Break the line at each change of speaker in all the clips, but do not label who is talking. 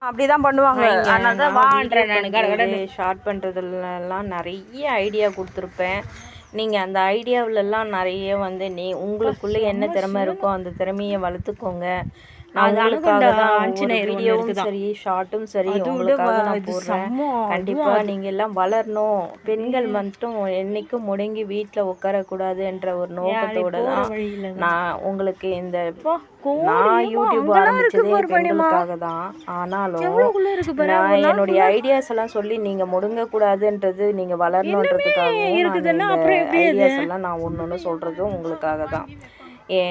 அப்படிதான் பண்ணுவாங்க. அதனால தான் வான்றேன் நான்.
ஷார்ட் பண்ணுறதுலலாம் நிறைய ஐடியா கொடுத்துருப்பேன். நீங்கள் அந்த ஐடியாவிலலாம் நிறைய வந்து உங்களுக்குள்ளே என்ன திறமை இருக்கோ அந்த திறமையை வளர்த்துக்கோங்க. நான் உங்களுக்காக தான் வீடியோவும் சரி ஷார்ட்டும் சரி உங்களுக்காக நான் போடுறேன். கண்டிப்பாக நீங்கள் எல்லாம் வளரணும். பெண்கள் மட்டும் என்றைக்கும் முடங்கி வீட்டில் உட்காரக்கூடாதுன்ற ஒரு நோக்கத்தோடு தான் நான் உங்களுக்கு இந்த நான் யூடியூப் ஆரம்பிச்சதே பெண்களுக்காக தான். ஆனாலும் நான் என்னுடைய ஐடியாஸ் எல்லாம் சொல்லி நீங்கள் முடங்கக்கூடாதுன்றது நீங்கள் வளரணுன்றதுக்காகவும் ஐடியாஸ் எல்லாம் நான் ஒன்று ஒன்று சொல்கிறதும் உங்களுக்காக தான்.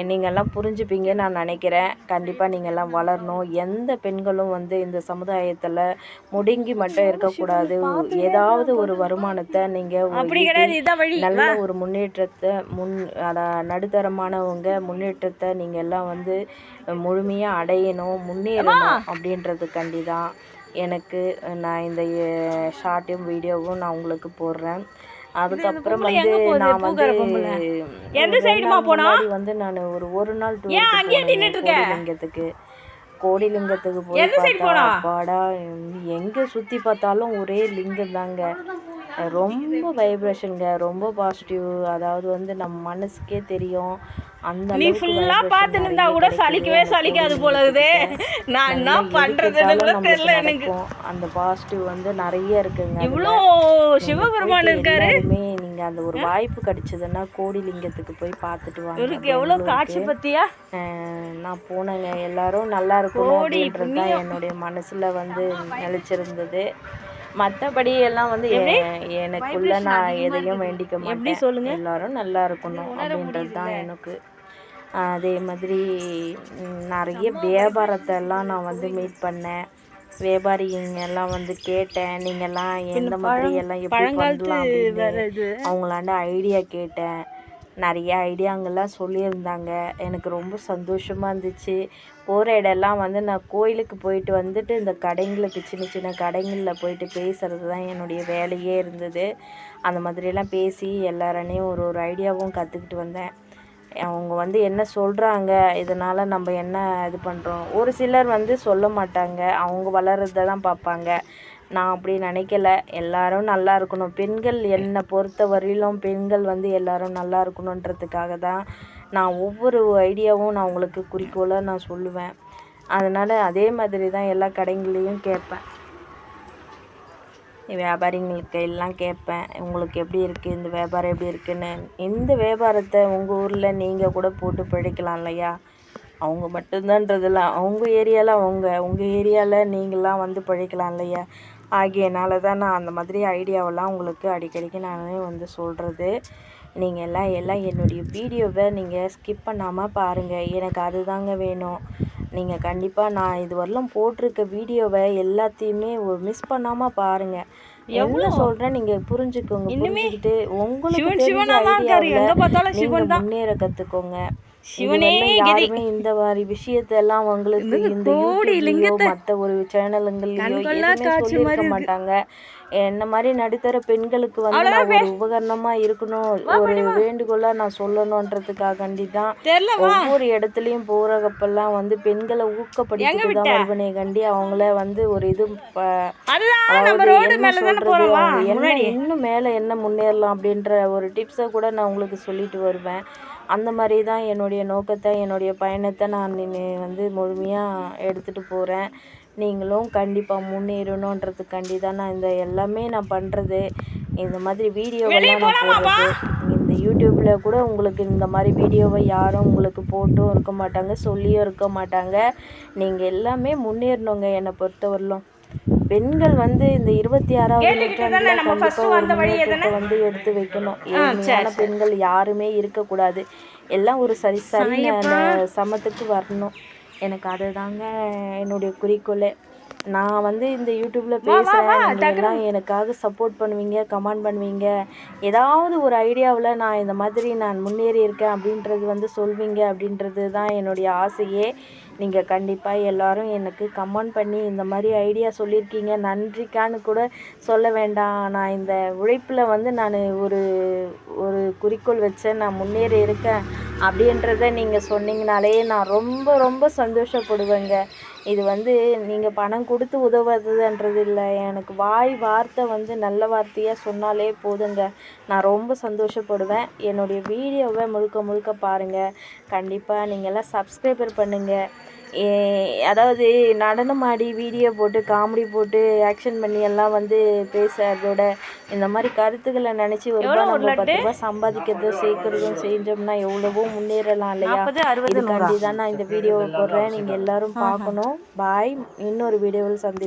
நீங்கள்லாம் புரிஞ்சுப்பீங்கன்னு நான் நினைக்கிறேன். கண்டிப்பாக நீங்கள்லாம் வளரணும். எந்த பெண்களும் வந்து இந்த சமுதாயத்தில் முடங்கி மட்டும் இருக்கக்கூடாது. ஏதாவது ஒரு வருமானத்தை நீங்கள் நல்ல ஒரு முன்னேற்றத்தை நடுத்தரமானவங்க முன்னேற்றத்தை நீங்கள் எல்லாம் வந்து முழுமையாக அடையணும், முன்னேறணும் அப்படின்றதுக்காண்டி தான் எனக்கு நான் இந்த ஷார்ட்டும் வீடியோவும் நான் உங்களுக்கு போடுறேன். அதுக்கப்புறம் வந்து நான் வந்து வந்து நான் ஒரு நாள் கோடிலிங்கத்துக்கு போய் பார்த்தா அப்பாடா எங்கே சுற்றி பார்த்தாலும் ஒரே லிங்கம் தாங்க. ரொம்ப வைப்ரேஷனுங்க, ரொம்ப பாசிட்டிவ். அதாவது வந்து நம்ம மனசுக்கே தெரியும். அந்த
நீ ஃபுல்லா பார்த்துன்னு இருந்தா கூட சலிக்காது போல இருக்குது. நான் என்ன பண்றதுன்னு கூட தெரியல எனக்கு.
அந்த பாசிட்டிவ் வந்து நிறைய இருக்குங்க.
இவ்வளோ சிவபெருமான் இருக்காரு.
நீங்க அந்த ஒரு வாய்ப்பு கிடைச்சதுன்னா கோடிலிங்கத்துக்கு போய் பார்த்துட்டு வாங்க.
எவ்வளவு காட்சி பத்தியா
நான் போனேங்க. எல்லாரும் நல்லா இருக்கணும் அப்படின்றதுதான் என்னுடைய மனசுல வந்து நிலைச்சிருந்தது. மற்றபடி எல்லாம் வந்து எனக்குள்ள நான் எதையும் வேண்டிக்க மாட்டேன். சொல்லுங்க, எல்லாரும் நல்லா இருக்கணும் அப்படின்றது தான் எனக்கு. அதே மாதிரி நிறைய வியாபாரத்தை எல்லாம் நான் வந்து மீட் பண்ணேன். வியாபாரிங்கெல்லாம் வந்து கேட்டேன், நீங்கள்லாம் எந்த மாதிரி எல்லாம் எப்படி பண்ணலாம் அப்படின்னு அவங்களாண்ட ஐடியா கேட்டேன். நிறைய ஐடியாங்கெல்லாம் சொல்லியிருந்தாங்க. எனக்கு ரொம்ப சந்தோஷமாக இருந்துச்சு. போகிற இடம்லாம் வந்து நான் கோயிலுக்கு போயிட்டு வந்துட்டு இந்த கடைங்களுக்கு சின்ன சின்ன கடைங்களில் போயிட்டு பேசுகிறது தான் என்னுடைய வேலையே இருந்தது. அந்த மாதிரியெல்லாம் பேசி எல்லாரையும் ஒரு ஐடியாவும் கற்றுக்கிட்டு வந்தேன். அவங்க வந்து என்ன சொல்கிறாங்க, இதனால் நம்ம என்ன இது பண்ணுறோம். ஒரு சிலர் வந்து சொல்ல மாட்டாங்க, அவங்க வளர்கிறத தான் பார்ப்பாங்க. நான் அப்படி நினைக்கல. எல்லாரும் நல்லா இருக்கணும். பெண்கள் என்னை பொறுத்த வரையிலும் பெண்கள் வந்து எல்லாரும் நல்லா இருக்கணுன்றதுக்காக தான் நான் ஒவ்வொரு ஐடியாவும் நான் உங்களுக்கு குறிக்கோளாக நான் சொல்லுவேன். அதனால் அதே மாதிரி தான் எல்லா கடைங்களையும் கேட்பேன். வியாபாரிங்களுக்கு எல்லாம் கேட்பேன், உங்களுக்கு எப்படி இருக்குது, இந்த வியாபாரம் எப்படி இருக்குன்னு. இந்த வியாபாரத்தை உங்கள் ஊரில் நீங்கள் கூட போட்டு பிழைக்கலாம் இல்லையா? அவங்க மட்டும்தான்றதில்ல, அவங்க ஏரியாவில் உங்கள் ஏரியாவில் நீங்களாம் வந்து பிழைக்கலாம் இல்லையா? ஆகியனால தான் நான் அந்த மாதிரி ஐடியாவெல்லாம் உங்களுக்கு அடிக்கடிக்கு நான் வந்து சொல்கிறது. நீங்கள் எல்லாம் என்னுடைய வீடியோவை நீங்கள் ஸ்கிப் பண்ணாமல் பாருங்கள். எனக்கு அதுதாங்க வேணும். நீங்கள் கண்டிப்பாக நான் இது வரலாம் போட்டிருக்க வீடியோவை எல்லாத்தையுமே மிஸ் பண்ணாமல் பாருங்கள். எவ்வளோ சொல்கிறேன் நீங்கள் புரிஞ்சுக்கோங்க. புரிஞ்சுக்கிட்டு உங்களுக்கு முன்னேற கற்றுக்கோங்க. யாருமே இந்த மாதிரி விஷயத்தெல்லாம் உங்களுக்கு இந்த யூடியூப்லயோ மற்ற ஒரு சேனலுங்கள்லையோ எதுவுமே சொல்லியிருக்க மாட்டாங்க. என்ன மாதிரி நடுத்தர பெண்களுக்கு வந்து நான் ஒரு உபகரணமா இருக்கணும், ஒரு வேண்டுகோளா நான் சொல்லணுன்றதுக்காண்டி தான் ஒவ்வொரு இடத்துலையும் போறப்பெல்லாம் வந்து பெண்களை ஊக்கப்படுத்திட்டு தான் வருவனே கண்டி அவங்கள வந்து ஒரு இது இன்னும் மேலே என்ன முன்னேறலாம் அப்படின்ற ஒரு டிப்ஸை கூட நான் உங்களுக்கு சொல்லிட்டு வருவேன். அந்த மாதிரி தான் என்னுடைய நோக்கத்தை என்னுடைய பயணத்தை நான் வந்து முழுமையாக எடுத்துகிட்டு போகிறேன். நீங்களும் கண்டிப்பாக முன்னேறணுன்றதுக்காண்டி தான் நான் இந்த எல்லாமே நான் பண்ணுறது. இந்த மாதிரி வீடியோவெல்லாம் நான் போடுறது. இந்த யூடியூப்பில் கூட உங்களுக்கு இந்த மாதிரி வீடியோவை யாரும் உங்களுக்கு போட்டும் இருக்க மாட்டாங்க, சொல்லியும் இருக்க மாட்டாங்க. நீங்கள் எல்லாமே முன்னேறணுங்க. என்னை பொறுத்தவரையிலும் பெண்கள் வந்து இந்த 26வது நூற்றாண்டில் கண்டிப்பாக ஒரு முன்னேற்றத்தை வந்து எடுத்து வைக்கணும். ஏழ்மையான பெண்கள் யாருமே இருக்கக்கூடாது. எல்லாம் ஒரு சமத்துக்கு வரணும். எனக்கு அதுதாங்க என்னுடைய குறிக்கோளே. நான் வந்து இந்த யூடியூப்பில் பேசுகிறேன், நீங்கள் எல்லாம் எனக்காக சப்போர்ட் பண்ணுவீங்க, கமெண்ட் பண்ணுவீங்க. ஏதாவது ஒரு ஐடியாவில் நான் இந்த மாதிரி நான் முன்னேறி இருக்கேன் அப்படின்றது வந்து சொல்வீங்க அப்படின்றது தான் என்னுடைய ஆசையே. நீங்கள் கண்டிப்பாக எல்லோரும் எனக்கு கமெண்ட் பண்ணி இந்த மாதிரி ஐடியா சொல்லியிருக்கீங்க, நன்றிக்கான்னு கூட சொல்ல வேண்டாம். நான் இந்த உழைப்பில் வந்து நான் ஒரு குறிக்கோள் வச்சேன், நான் முன்னேறி இருக்கேன் அப்படின்றத நீங்கள் சொன்னீங்கனாலே நான் ரொம்ப ரொம்ப சந்தோஷப்படுவேங்க. இது வந்து நீங்கள் பணம் கொடுத்து உதவுறதுன்றது இல்லை, எனக்கு வார்த்தை வந்து நல்ல வார்த்தையாக சொன்னாலே போதுங்க, நான் ரொம்ப சந்தோஷப்படுவேன். என்னுடைய வீடியோவை முழுக்க முழுக்க பாருங்கள். கண்டிப்பாக நீங்கள்லாம் சப்ஸ்கிரைபர் பண்ணுங்கள். அதாவது நடனம் ஆடி வீடியோ போட்டு காமெடி போட்டு ஆக்ஷன் பண்ணி எல்லாம் வந்து பேசுறதோட இந்த மாதிரி கருத்துக்களை நினச்சி ஒரு ரூபா நம்ம 10 ரூபா சம்பாதிக்கிறதும் சேர்க்குறதும் செஞ்சோம்னா எவ்வளவோ முன்னேறலாம் இல்லையா?
40, 60,
இதுக்காண்டி தான் நான் இந்த வீடியோவை போடுறேன். நீங்கள் எல்லாரும் பார்க்கணும். பாய். இன்னொரு வீடியோவில் சந்திப்போம்.